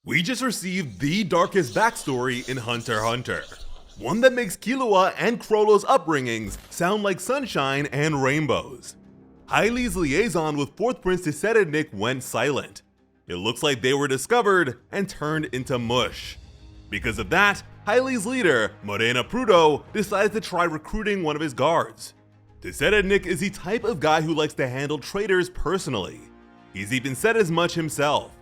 We just received the darkest backstory in Hunter x Hunter. One that makes Killua and Chrollo's upbringings sound like sunshine and rainbows. Hyli's liaison with 4th Prince Tiserednik went silent. It looks like they were discovered and turned into mush. Because of that, Hyli's leader, Morena Prudo, decided to try recruiting one of his guards. Tiserednik is the type of guy who likes to handle traitors personally. He's even said as much himself.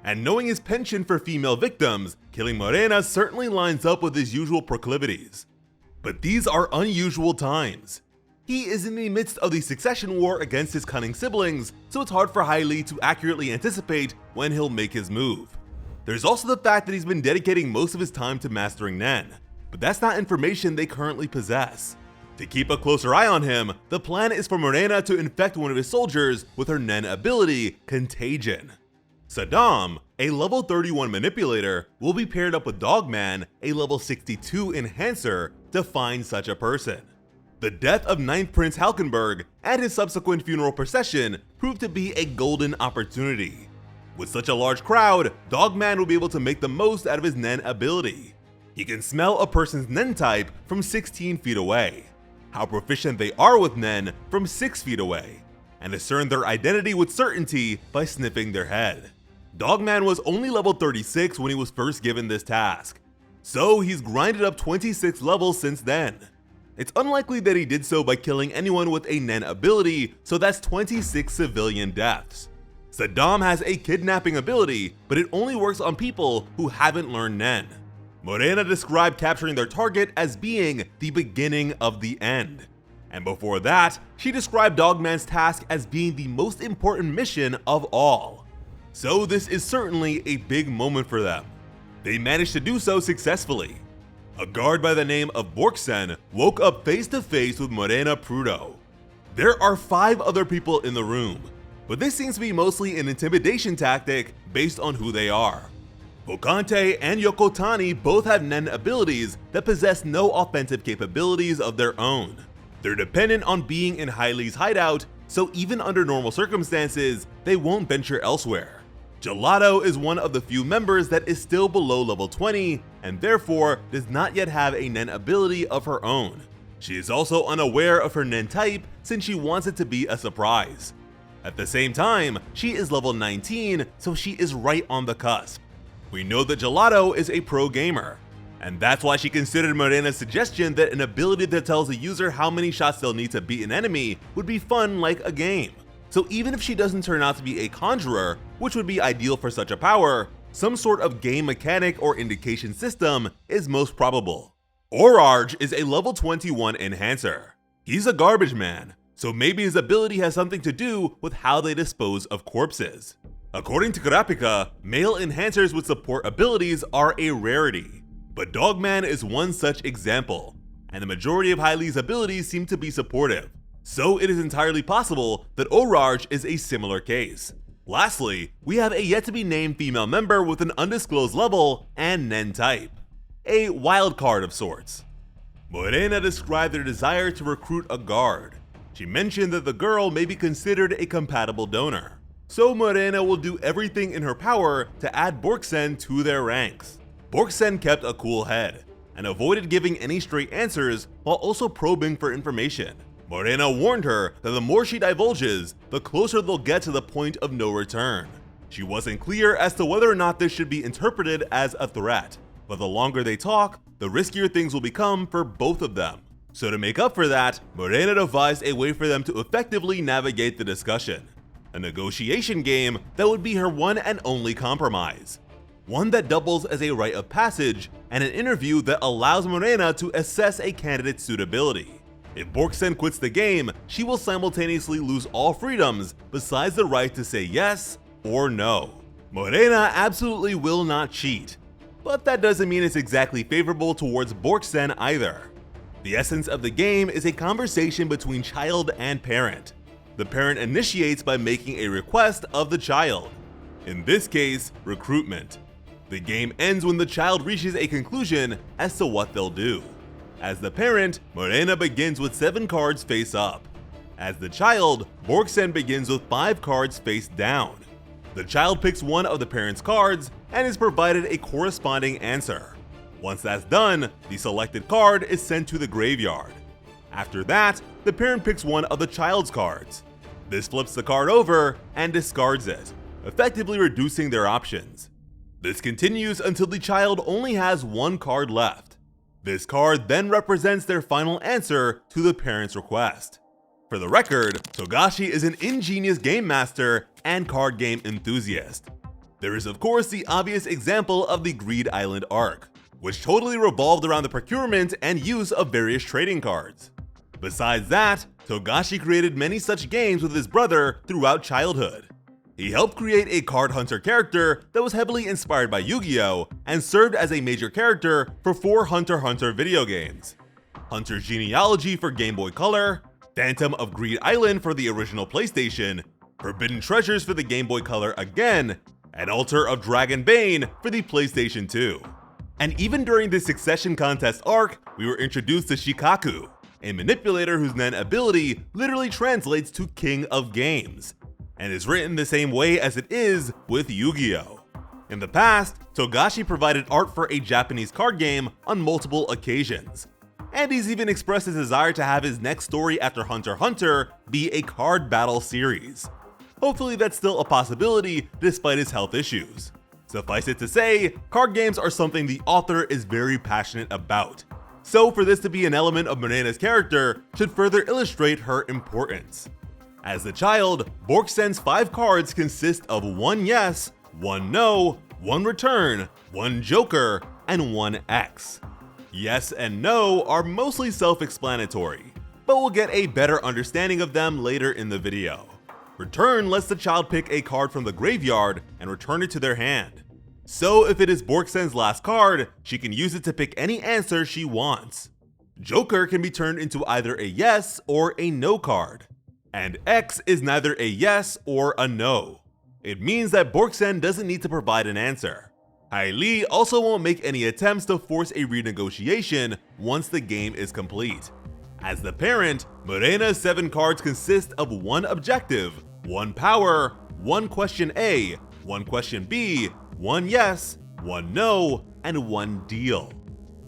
And knowing his penchant for female victims, killing Morena certainly lines up with his usual proclivities. But these are unusual times. He is in the midst of the succession war against his cunning siblings, so it's hard for Hyli to accurately anticipate when he'll make his move. There's also the fact that he's been dedicating most of his time to mastering Nen, but that's not information they currently possess. To keep a closer eye on him, the plan is for Morena to infect one of his soldiers with her Nen ability, Contagion. Saddam, a level 31 manipulator, will be paired up with Dogman, a level 62 enhancer, to find such a person. The death of 9th Prince Halkenberg and his subsequent funeral procession proved to be a golden opportunity. With such a large crowd, Dogman will be able to make the most out of his Nen ability. He can smell a person's Nen type from 16 feet away, how proficient they are with Nen from 6 feet away, and discern their identity with certainty by sniffing their head. Dogman was only level 36 when he was first given this task, so he's grinded up 26 levels since then. It's unlikely that he did so by killing anyone with a Nen ability, so that's 26 civilian deaths. Saddam has a kidnapping ability, but it only works on people who haven't learned Nen. Morena described capturing their target as being the beginning of the end. And before that, she described Dogman's task as being the most important mission of all. So this is certainly a big moment for them. They managed to do so successfully. A guard by the name of Borksen woke up face to face with Morena Prudo. There are 5 other people in the room, but this seems to be mostly an intimidation tactic based on who they are. Bokante and Yokotani both have Nen abilities that possess no offensive capabilities of their own. They're dependent on being in Hyli's hideout, so even under normal circumstances, they won't venture elsewhere. Gelato is one of the few members that is still below level 20, and therefore does not yet have a Nen ability of her own. She is also unaware of her Nen type since she wants it to be a surprise. At the same time, she is level 19, so she is right on the cusp. We know that Gelato is a pro gamer, and that's why she considered Morena's suggestion that an ability that tells a user how many shots they'll need to beat an enemy would be fun like a game. So even if she doesn't turn out to be a conjurer, which would be ideal for such a power, some sort of game mechanic or indication system is most probable. Orarge is a level 21 enhancer. He's a garbage man, so maybe his ability has something to do with how they dispose of corpses. According to Kurapika, male enhancers with support abilities are a rarity, but Dogman is one such example, and the majority of Hyli's abilities seem to be supportive. So it is entirely possible that Orarge is a similar case. Lastly, we have a yet-to-be-named female member with an undisclosed level and Nen type. A wild card of sorts. Morena described their desire to recruit a guard. She mentioned that the girl may be considered a compatible donor. So Morena will do everything in her power to add Borksen to their ranks. Borksen kept a cool head, and avoided giving any straight answers while also probing for information. Morena warned her that the more she divulges, the closer they'll get to the point of no return. She wasn't clear as to whether or not this should be interpreted as a threat, but the longer they talk, the riskier things will become for both of them. So to make up for that, Morena devised a way for them to effectively navigate the discussion. A negotiation game that would be her one and only compromise. One that doubles as a rite of passage, and an interview that allows Morena to assess a candidate's suitability. If Borksen quits the game, she will simultaneously lose all freedoms besides the right to say yes or no. Morena absolutely will not cheat, but that doesn't mean it's exactly favorable towards Borksen either. The essence of the game is a conversation between child and parent. The parent initiates by making a request of the child. In this case, recruitment. The game ends when the child reaches a conclusion as to what they'll do. As the parent, Morena begins with 7 cards face up. As the child, Borksen begins with 5 cards face down. The child picks one of the parent's cards, and is provided a corresponding answer. Once that's done, the selected card is sent to the graveyard. After that, the parent picks one of the child's cards. This flips the card over and discards it, effectively reducing their options. This continues until the child only has one card left. This card then represents their final answer to the parent's request. For the record, Togashi is an ingenious game master and card game enthusiast. There is of course the obvious example of the Greed Island arc, which totally revolved around the procurement and use of various trading cards. Besides that, Togashi created many such games with his brother throughout childhood. He helped create a card hunter character that was heavily inspired by Yu-Gi-Oh! And served as a major character for 4 Hunter x Hunter video games: Hunter's Genealogy for Game Boy Color, Phantom of Greed Island for the original PlayStation, Forbidden Treasures for the Game Boy Color again, and Altar of Dragon Bane for the PlayStation 2. And even during the Succession Contest arc, we were introduced to Shikaku, a manipulator whose Nen ability literally translates to King of Games, and is written the same way as it is with Yu-Gi-Oh! In the past, Togashi provided art for a Japanese card game on multiple occasions, and he's even expressed his desire to have his next story after Hunter x Hunter be a card battle series. Hopefully that's still a possibility despite his health issues. Suffice it to say, card games are something the author is very passionate about, so for this to be an element of Morena's character should further illustrate her importance. As the child, Borksen's 5 cards consist of 1 yes, 1 no, 1 return, 1 joker, and 1 X. Yes and no are mostly self-explanatory, but we'll get a better understanding of them later in the video. Return lets the child pick a card from the graveyard and return it to their hand. So if it is Borksen's last card, she can use it to pick any answer she wants. Joker can be turned into either a yes or a no card. And X is neither a yes or a no. It means that Borksen doesn't need to provide an answer. Hailey also won't make any attempts to force a renegotiation once the game is complete. As the parent, Morena's 7 cards consist of 1 objective, 1 power, 1 question A, 1 question B, 1 yes, 1 no, and 1 deal.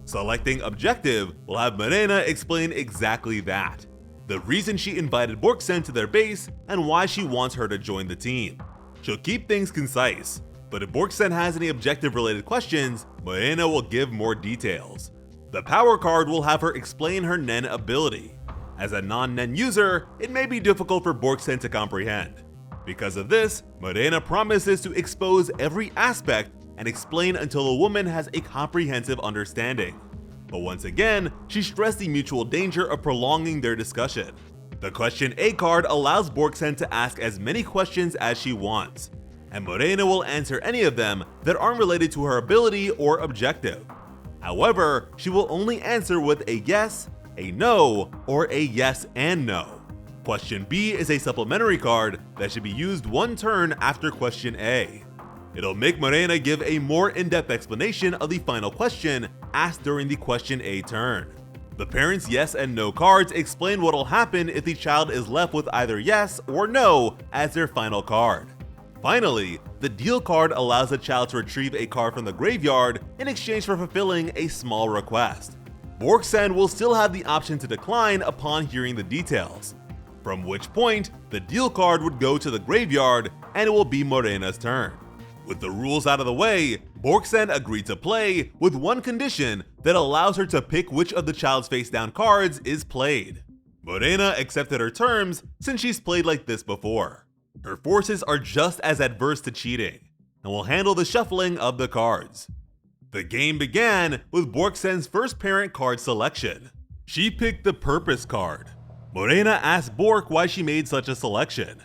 Selecting objective will have Morena explain exactly that, the reason she invited Borksen to their base, and why she wants her to join the team. She'll keep things concise, but if Borksen has any objective-related questions, Morena will give more details. The power card will have her explain her Nen ability. As a non-Nen user, it may be difficult for Borksen to comprehend. Because of this, Morena promises to expose every aspect and explain until the woman has a comprehensive understanding. But once again, she stressed the mutual danger of prolonging their discussion. The question A card allows Borksen to ask as many questions as she wants, and Morena will answer any of them that aren't related to her ability or objective. However, she will only answer with a yes, a no, or a yes and no. Question B is a supplementary card that should be used 1 turn after question A. It'll make Morena give a more in-depth explanation of the final question asked during the question A turn. The parents' yes and no cards explain what'll happen if the child is left with either yes or no as their final card. Finally, the deal card allows the child to retrieve a card from the graveyard in exchange for fulfilling a small request. Borksen will still have the option to decline upon hearing the details, from which point the deal card would go to the graveyard and it will be Morena's turn. With the rules out of the way, Borksen agreed to play with one condition that allows her to pick which of the child's face-down cards is played. Morena accepted her terms since she's played like this before. Her forces are just as adverse to cheating, and will handle the shuffling of the cards. The game began with Borksen's first parent card selection. She picked the Purpose card. Morena asked Bork why she made such a selection.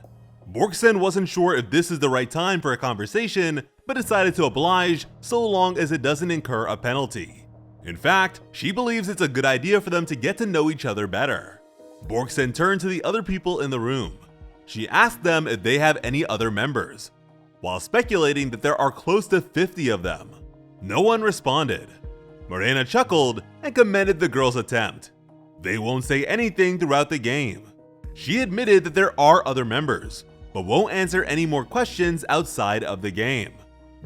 Borksen wasn't sure if this is the right time for a conversation, but decided to oblige so long as it doesn't incur a penalty. In fact, she believes it's a good idea for them to get to know each other better. Borksen turned to the other people in the room. She asked them if they have any other members, while speculating that there are close to 50 of them. No one responded. Morena chuckled and commended the girl's attempt. They won't say anything throughout the game. She admitted that there are other members, but won't answer any more questions outside of the game.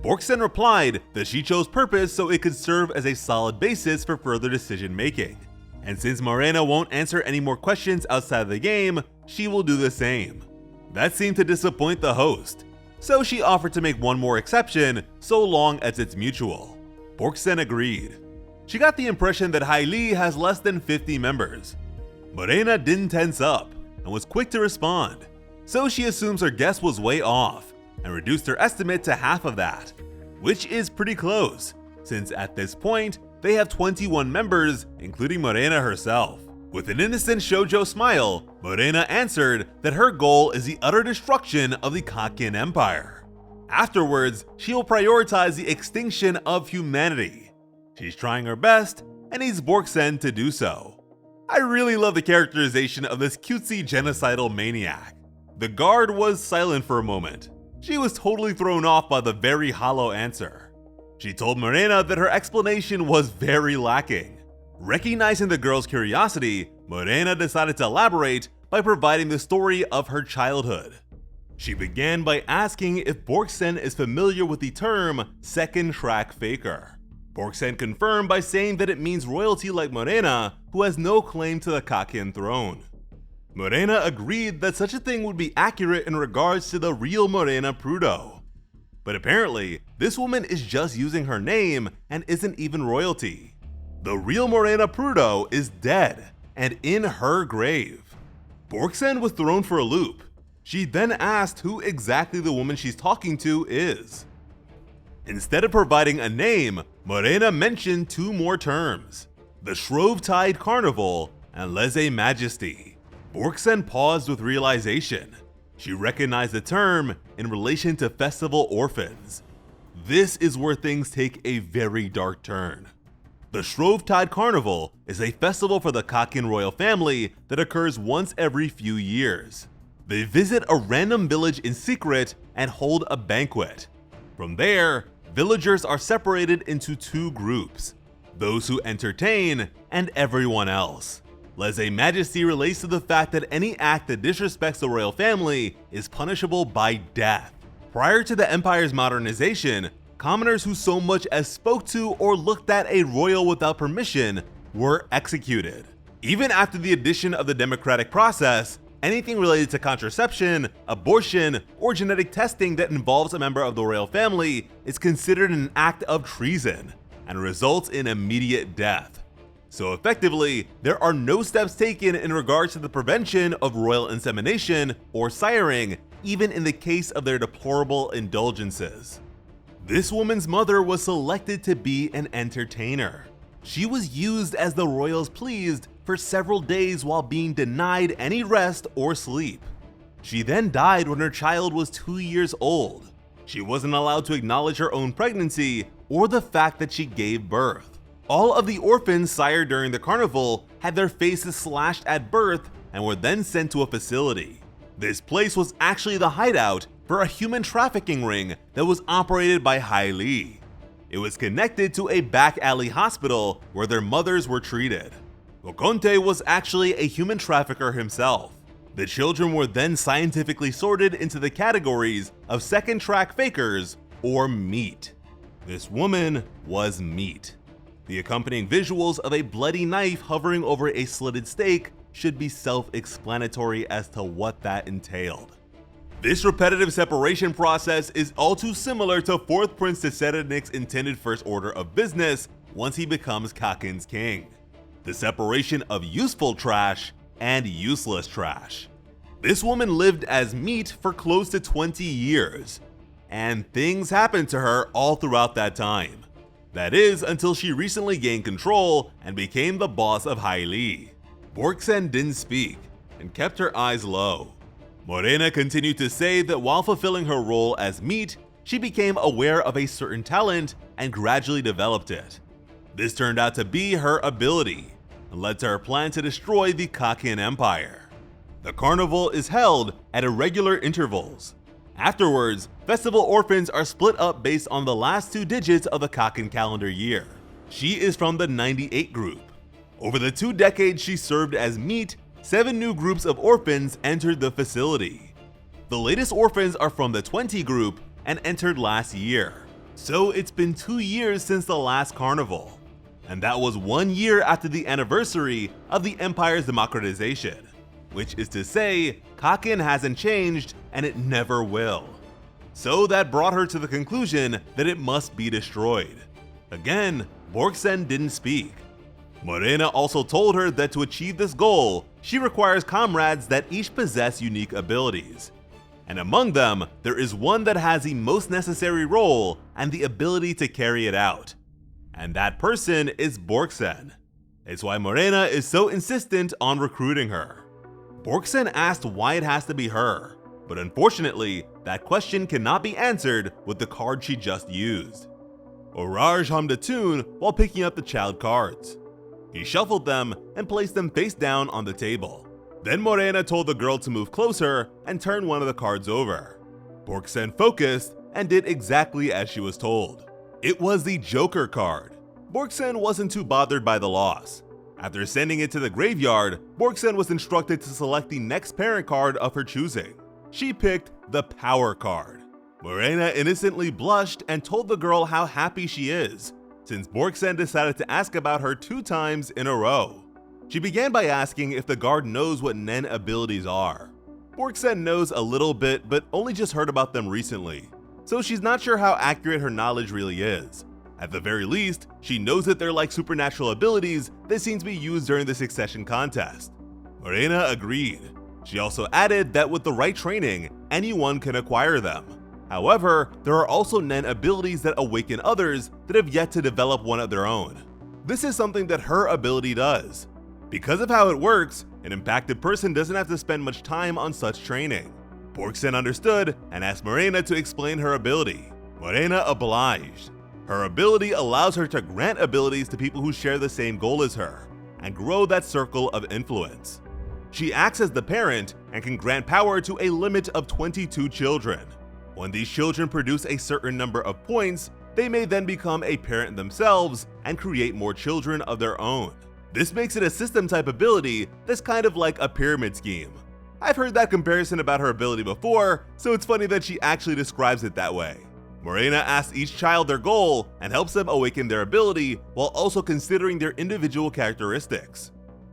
Borksen replied that she chose purpose so it could serve as a solid basis for further decision making. And since Morena won't answer any more questions outside of the game, she will do the same. That seemed to disappoint the host, so she offered to make one more exception so long as it's mutual. Borksen agreed. She got the impression that HxH has less than 50 members. Morena didn't tense up and was quick to respond, so she assumes her guess was way off and reduced her estimate to half of that, which is pretty close, since at this point, they have 21 members, including Morena herself. With an innocent shoujo smile, Morena answered that her goal is the utter destruction of the Kakin Empire. Afterwards, she will prioritize the extinction of humanity. She's trying her best and needs Borksen to do so. I really love the characterization of this cutesy genocidal maniac. The guard was silent for a moment. She was totally thrown off by the very hollow answer. She told Morena that her explanation was very lacking. Recognizing the girl's curiosity, Morena decided to elaborate by providing the story of her childhood. She began by asking if Borksen is familiar with the term second track faker. Borksen confirmed by saying that it means royalty like Morena who has no claim to the Kakin throne. Morena agreed that such a thing would be accurate in regards to the real Morena Prudo. But apparently, this woman is just using her name and isn't even royalty. The real Morena Prudo is dead and in her grave. Borksen was thrown for a loop. She then asked who exactly the woman she's talking to is. Instead of providing a name, Morena mentioned two more terms: the Shrovetide Carnival and Lese Majesty. Borksen paused with realization. She recognized the term in relation to festival orphans. This is where things take a very dark turn. The Shrovetide Carnival is a festival for the Kakin royal family that occurs once every few years. They visit a random village in secret and hold a banquet. From there, villagers are separated into two groups: those who entertain and everyone else. Lese Majesty relates to the fact that any act that disrespects the royal family is punishable by death. Prior to the empire's modernization, commoners who so much as spoke to or looked at a royal without permission were executed. Even after the addition of the democratic process, anything related to contraception, abortion, or genetic testing that involves a member of the royal family is considered an act of treason and results in immediate death. So effectively, there are no steps taken in regards to the prevention of royal insemination or siring, even in the case of their deplorable indulgences. This woman's mother was selected to be an entertainer. She was used as the royals pleased for several days while being denied any rest or sleep. She then died when her child was 2 years old. She wasn't allowed to acknowledge her own pregnancy or the fact that she gave birth. All of the orphans sired during the carnival had their faces slashed at birth and were then sent to a facility. This place was actually the hideout for a human trafficking ring that was operated by HxH. It was connected to a back alley hospital where their mothers were treated. Okonte was actually a human trafficker himself. The children were then scientifically sorted into the categories of second track fakers or meat. This woman was meat. The accompanying visuals of a bloody knife hovering over a slitted steak should be self-explanatory as to what that entailed. This repetitive separation process is all too similar to 4th Prince Tserednik's intended first order of business once he becomes Kakin's king: the separation of useful trash and useless trash. This woman lived as meat for close to 20 years, and things happened to her all throughout that time. That is, until she recently gained control and became the boss of HxH. Borksen didn't speak and kept her eyes low. Morena continued to say that while fulfilling her role as meat, she became aware of a certain talent and gradually developed it. This turned out to be her ability and led to her plan to destroy the Kakin Empire. The carnival is held at irregular intervals. Afterwards, festival orphans are split up based on the last 2 digits of the Kakin calendar year. She is from the 98 group. Over the 2 decades she served as meat, 7 new groups of orphans entered the facility. The latest orphans are from the 20 group and entered last year. So it's been 2 years since the last carnival, and that was 1 year after the anniversary of the Empire's democratization, which is to say, Kaken hasn't changed and it never will. So that brought her to the conclusion that it must be destroyed. Again, Borgsen didn't speak. Morena also told her that to achieve this goal, she requires comrades that each possess unique abilities. And among them, there is one that has the most necessary role and the ability to carry it out. And that person is Borgsen. It's why Morena is so insistent on recruiting her. Borgsen asked why it has to be her, but unfortunately, that question cannot be answered with the card she just used. Orage hummed a tune while picking up the child cards. He shuffled them and placed them face down on the table. Then Morena told the girl to move closer and turn one of the cards over. Borgsen focused and did exactly as she was told. It was the Joker card. Borgsen wasn't too bothered by the loss. After sending it to the graveyard, Borgsen was instructed to select the next parent card of her choosing. She picked the Power card. Morena innocently blushed and told the girl how happy she is, since Borgsen decided to ask about her 2 times in a row. She began by asking if the guard knows what Nen abilities are. Borgsen knows a little bit, but only just heard about them recently, so she's not sure how accurate her knowledge really is. At the very least, she knows that they're like supernatural abilities that seem to be used during the succession contest. Morena agreed. She also added that with the right training, anyone can acquire them. However, there are also Nen abilities that awaken others that have yet to develop one of their own. This is something that her ability does. Because of how it works, an impacted person doesn't have to spend much time on such training. Borgsen understood and asked Morena to explain her ability. Morena obliged. Her ability allows her to grant abilities to people who share the same goal as her, and grow that circle of influence. She acts as the parent and can grant power to a limit of 22 children. When these children produce a certain number of points, they may then become a parent themselves and create more children of their own. This makes it a system type ability that's kind of like a pyramid scheme. I've heard that comparison about her ability before, so it's funny that she actually describes it that way. Morena asks each child their goal and helps them awaken their ability while also considering their individual characteristics.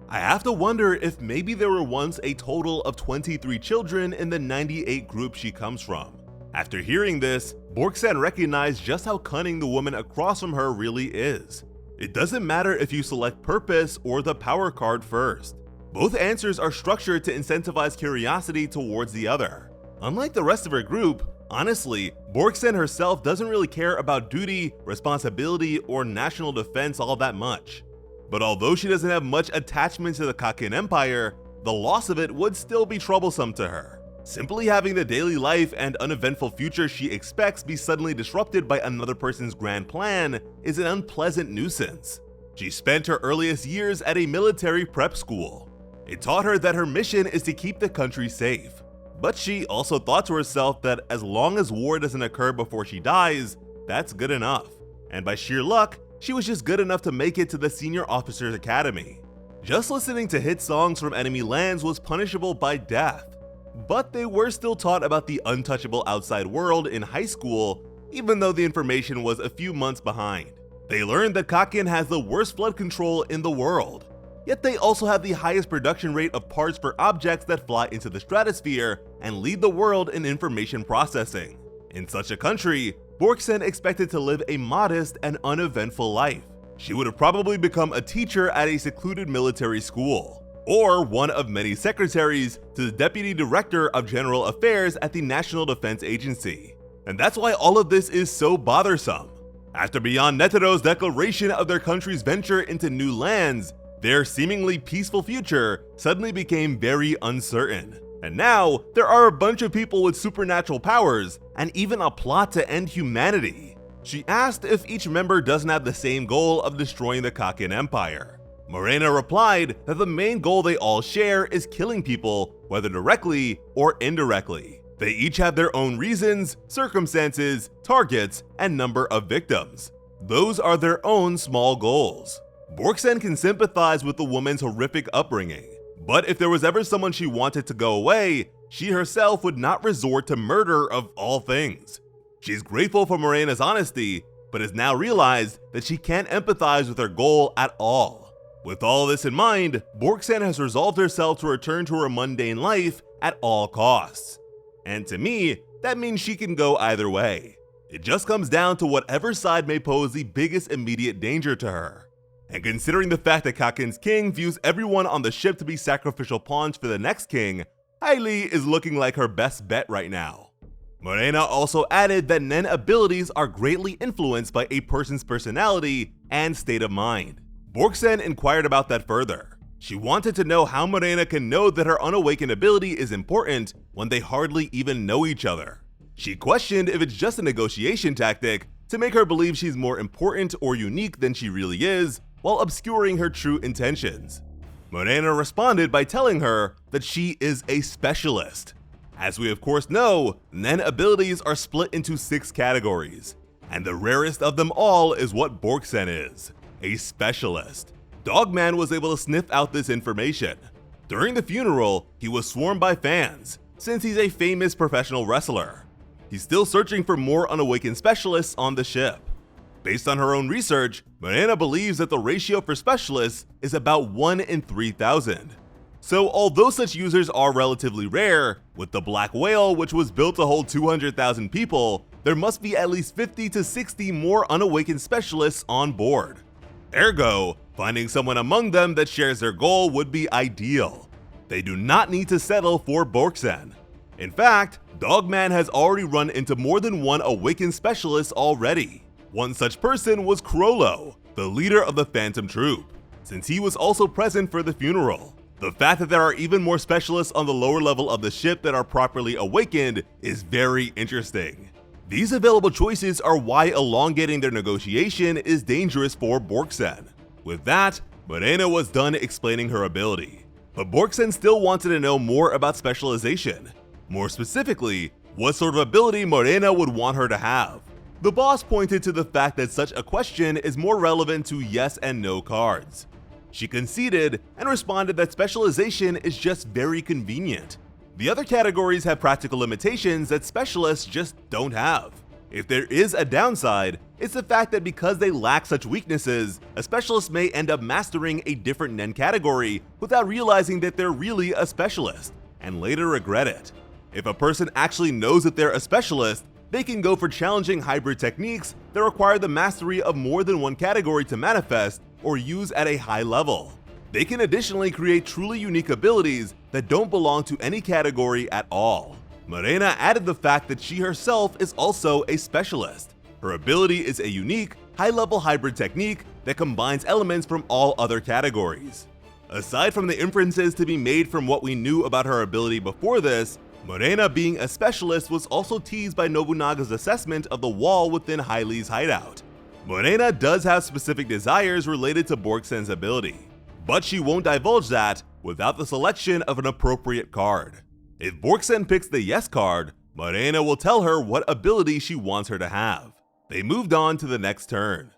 I have to wonder if maybe there were once a total of 23 children in the 98 group she comes from. After hearing this, Borgsen recognized just how cunning the woman across from her really is. It doesn't matter if you select Purpose or the Power card first. Both answers are structured to incentivize curiosity towards the other. Unlike the rest of her group, honestly, Borgsen herself doesn't really care about duty, responsibility, or national defense all that much. But although she doesn't have much attachment to the Kaken Empire, the loss of it would still be troublesome to her. Simply having the daily life and uneventful future she expects be suddenly disrupted by another person's grand plan is an unpleasant nuisance. She spent her earliest years at a military prep school. It taught her that her mission is to keep the country safe. But she also thought to herself that as long as war doesn't occur before she dies, that's good enough. And by sheer luck, she was just good enough to make it to the Senior Officers Academy. Just listening to hit songs from enemy lands was punishable by death. But they were still taught about the untouchable outside world in high school, even though the information was a few months behind. They learned that Kaken has the worst flood control in the world, yet they also have the highest production rate of parts for objects that fly into the stratosphere and lead the world in information processing. In such a country, Borgsen expected to live a modest and uneventful life. She would have probably become a teacher at a secluded military school, or one of many secretaries to the Deputy Director of General Affairs at the National Defense Agency. And that's why all of this is so bothersome. After Beyond Netero's declaration of their country's venture into new lands, their seemingly peaceful future suddenly became very uncertain. And now, there are a bunch of people with supernatural powers, and even a plot to end humanity. She asked if each member doesn't have the same goal of destroying the Kaken Empire. Morena replied that the main goal they all share is killing people, whether directly or indirectly. They each have their own reasons, circumstances, targets, and number of victims. Those are their own small goals. Borgsen can sympathize with the woman's horrific upbringing, but if there was ever someone she wanted to go away, she herself would not resort to murder of all things. She's grateful for Morena's honesty, but has now realized that she can't empathize with her goal at all. With all this in mind, Borksen has resolved herself to return to her mundane life at all costs. And to me, that means she can go either way. It just comes down to whatever side may pose the biggest immediate danger to her. And considering the fact that Kaken's king views everyone on the ship to be sacrificial pawns for the next king, Hailey is looking like her best bet right now. Morena also added that Nen abilities are greatly influenced by a person's personality and state of mind. Borksen inquired about that further. She wanted to know how Morena can know that her unawakened ability is important when they hardly even know each other. She questioned if it's just a negotiation tactic to make her believe she's more important or unique than she really is, while obscuring her true intentions. Morena responded by telling her that she is a specialist. As we of course know, Nen abilities are split into 6 categories, and the rarest of them all is what Borksen is, a specialist. Dogman was able to sniff out this information. During the funeral, he was swarmed by fans, since he's a famous professional wrestler. He's still searching for more unawakened specialists on the ship. Based on her own research, Morena believes that the ratio for specialists is about 1 in 3,000. So although such users are relatively rare, with the Black Whale, which was built to hold 200,000 people, there must be at least 50 to 60 more unawakened specialists on board. Ergo, finding someone among them that shares their goal would be ideal. They do not need to settle for Borksen. In fact, Dogman has already run into more than one awakened specialist already. One such person was Crollo, the leader of the Phantom Troop, since he was also present for the funeral. The fact that there are even more specialists on the lower level of the ship that are properly awakened is very interesting. These available choices are why elongating their negotiation is dangerous for Borksen. With that, Morena was done explaining her ability. But Borksen still wanted to know more about specialization. More specifically, what sort of ability Morena would want her to have. The boss pointed to the fact that such a question is more relevant to yes and no cards. She conceded and responded that specialization is just very convenient. The other categories have practical limitations that specialists just don't have. If there is a downside, it's the fact that because they lack such weaknesses, a specialist may end up mastering a different Nen category without realizing that they're really a specialist, and later regret it. If a person actually knows that they're a specialist, they can go for challenging hybrid techniques that require the mastery of more than one category to manifest or use at a high level. They can additionally create truly unique abilities that don't belong to any category at all. Morena added the fact that she herself is also a specialist. Her ability is a unique, high-level hybrid technique that combines elements from all other categories. Aside from the inferences to be made from what we knew about her ability before this, Morena being a specialist was also teased by Nobunaga's assessment of the wall within Hailey's hideout. Morena does have specific desires related to Borksen's ability, but she won't divulge that without the selection of an appropriate card. If Borksen picks the yes card, Morena will tell her what ability she wants her to have. They moved on to the next turn.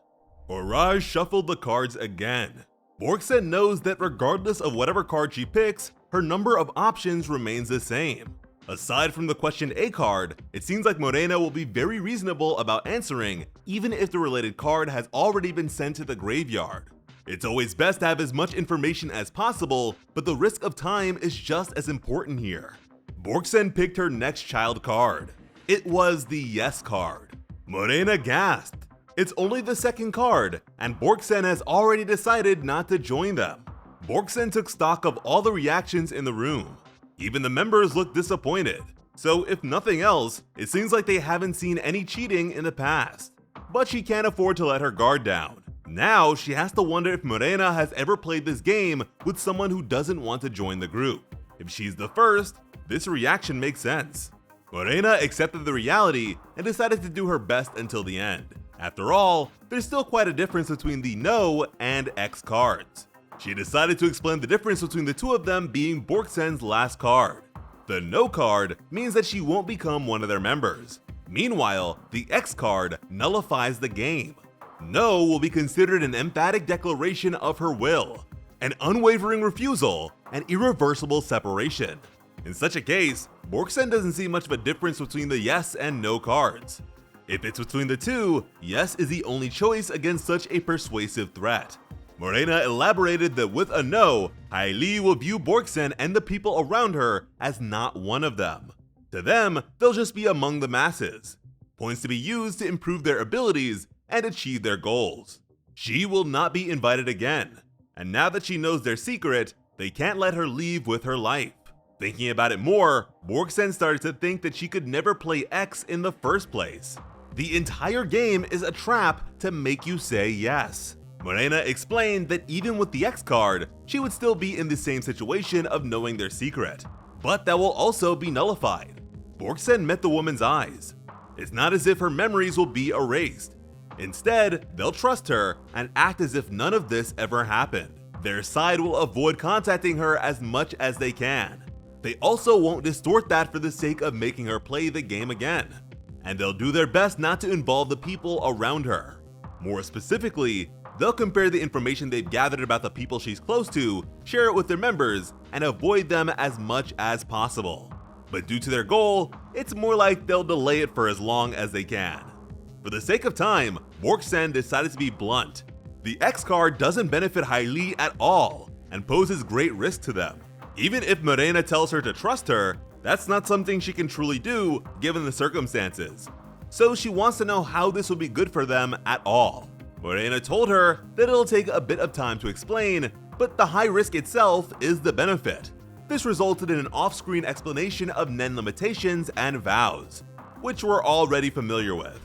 Oraj shuffled the cards again. Borksen knows that regardless of whatever card she picks, her number of options remains the same. Aside from the question A card, it seems like Morena will be very reasonable about answering, even if the related card has already been sent to the graveyard. It's always best to have as much information as possible, but the risk of time is just as important here. Borksen picked her next child card. It was the yes card. Morena gasped. It's only the second card, and Borksen has already decided not to join them. Borksen took stock of all the reactions in the room. Even the members looked disappointed. So if nothing else, it seems like they haven't seen any cheating in the past. But she can't afford to let her guard down. Now she has to wonder if Morena has ever played this game with someone who doesn't want to join the group. If she's the first, this reaction makes sense. Morena accepted the reality and decided to do her best until the end. After all, there's still quite a difference between the no and X cards. She decided to explain the difference between the two of them being Borksen's last card. The no card means that she won't become one of their members. Meanwhile, the X card nullifies the game. No will be considered an emphatic declaration of her will, an unwavering refusal, and irreversible separation. In such a case, Borksen doesn't see much of a difference between the yes and no cards. If it's between the two, yes is the only choice against such a persuasive threat. Morena elaborated that with a no, HxH will view Bjorksen and the people around her as not one of them. To them, they'll just be among the masses. Points to be used to improve their abilities and achieve their goals. She will not be invited again, and now that she knows their secret, they can't let her leave with her life. Thinking about it more, Bjorksen started to think that she could never play X in the first place. The entire game is a trap to make you say yes. Morena explained that even with the X card, she would still be in the same situation of knowing their secret, but that will also be nullified. Bjorksen met the woman's eyes. It's not as if her memories will be erased. Instead, they'll trust her and act as if none of this ever happened. Their side will avoid contacting her as much as they can. They also won't distort that for the sake of making her play the game again. And they'll do their best not to involve the people around her. More specifically, they'll compare the information they've gathered about the people she's close to, share it with their members, and avoid them as much as possible. But due to their goal, it's more like they'll delay it for as long as they can. For the sake of time, Bjorksen decided to be blunt. The X card doesn't benefit HxH at all, and poses great risk to them. Even if Morena tells her to trust her, that's not something she can truly do given the circumstances. So she wants to know how this will be good for them at all. Morena told her that it'll take a bit of time to explain, but the high risk itself is the benefit. This resulted in an off-screen explanation of Nen limitations and vows, which we're already familiar with.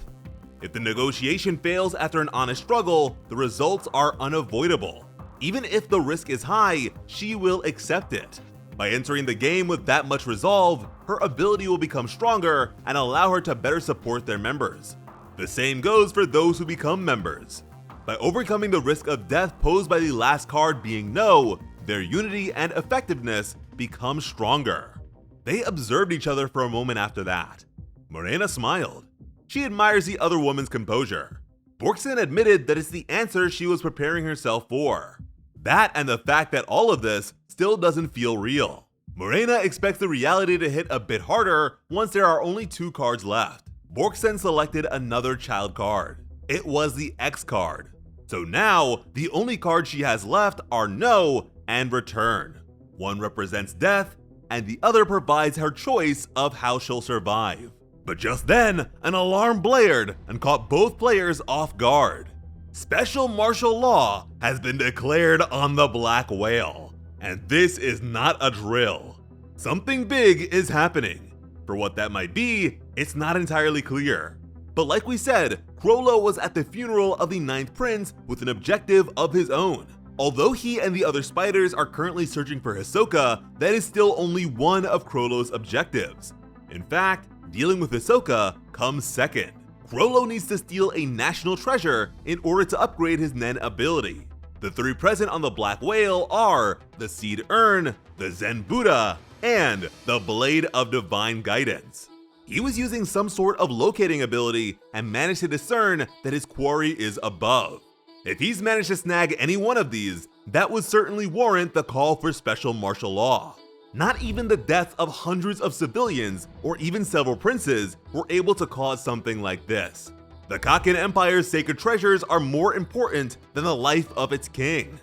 If the negotiation fails after an honest struggle, the results are unavoidable. Even if the risk is high, she will accept it. By entering the game with that much resolve, her ability will become stronger and allow her to better support their members. The same goes for those who become members. By overcoming the risk of death posed by the last card being no, their unity and effectiveness become stronger. They observed each other for a moment after that. Morena smiled. She admires the other woman's composure. Bjorksen admitted that it's the answer she was preparing herself for. That and the fact that all of this still doesn't feel real. Morena expects the reality to hit a bit harder once there are only 2 cards left. Bjorksen selected another child card. It was the X card. So now, the only cards she has left are no and return. One represents death, and the other provides her choice of how she'll survive. But just then, an alarm blared and caught both players off guard. Special martial law has been declared on the Black Whale, and this is not a drill. Something big is happening. For what that might be, it's not entirely clear. But like we said, Chrollo was at the funeral of the 9th Prince with an objective of his own. Although he and the other spiders are currently searching for Hisoka, that is still only one of Chrollo's objectives. In fact, dealing with Hisoka comes second. Chrollo needs to steal a national treasure in order to upgrade his Nen ability. The 3 present on the Black Whale are the Seed Urn, the Zen Buddha, and the Blade of Divine Guidance. He was using some sort of locating ability and managed to discern that his quarry is above. If he's managed to snag any one of these, that would certainly warrant the call for special martial law. Not even the deaths of hundreds of civilians or even several princes were able to cause something like this. The Kaken Empire's sacred treasures are more important than the life of its king.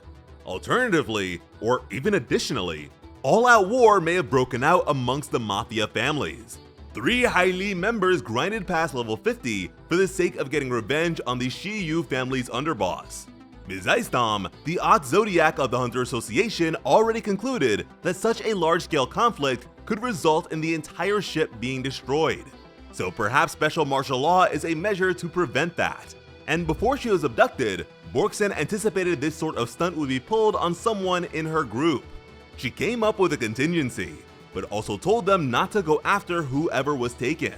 Alternatively, or even additionally, all-out war may have broken out amongst the mafia families. 3 HxH members grinded past level 50 for the sake of getting revenge on the Shiyu family's underboss. Ms. Aistam, the odd zodiac of the Hunter Association, already concluded that such a large-scale conflict could result in the entire ship being destroyed. So perhaps special martial law is a measure to prevent that. And before she was abducted, Bjorksen anticipated this sort of stunt would be pulled on someone in her group. She came up with a contingency, but also told them not to go after whoever was taken.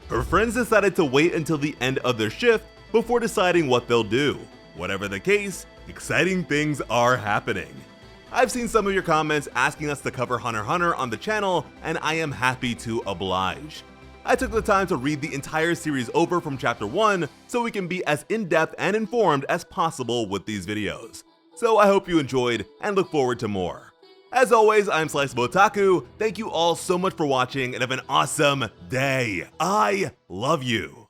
Her friends decided to wait until the end of their shift before deciding what they'll do. Whatever the case, exciting things are happening. I've seen some of your comments asking us to cover Hunter x Hunter on the channel, and I am happy to oblige. I took the time to read the entire series over from chapter 1 so we can be as in-depth and informed as possible with these videos. So I hope you enjoyed and look forward to more. As always, I'm Sliceable Otaku. Thank you all so much for watching and have an awesome day. I love you.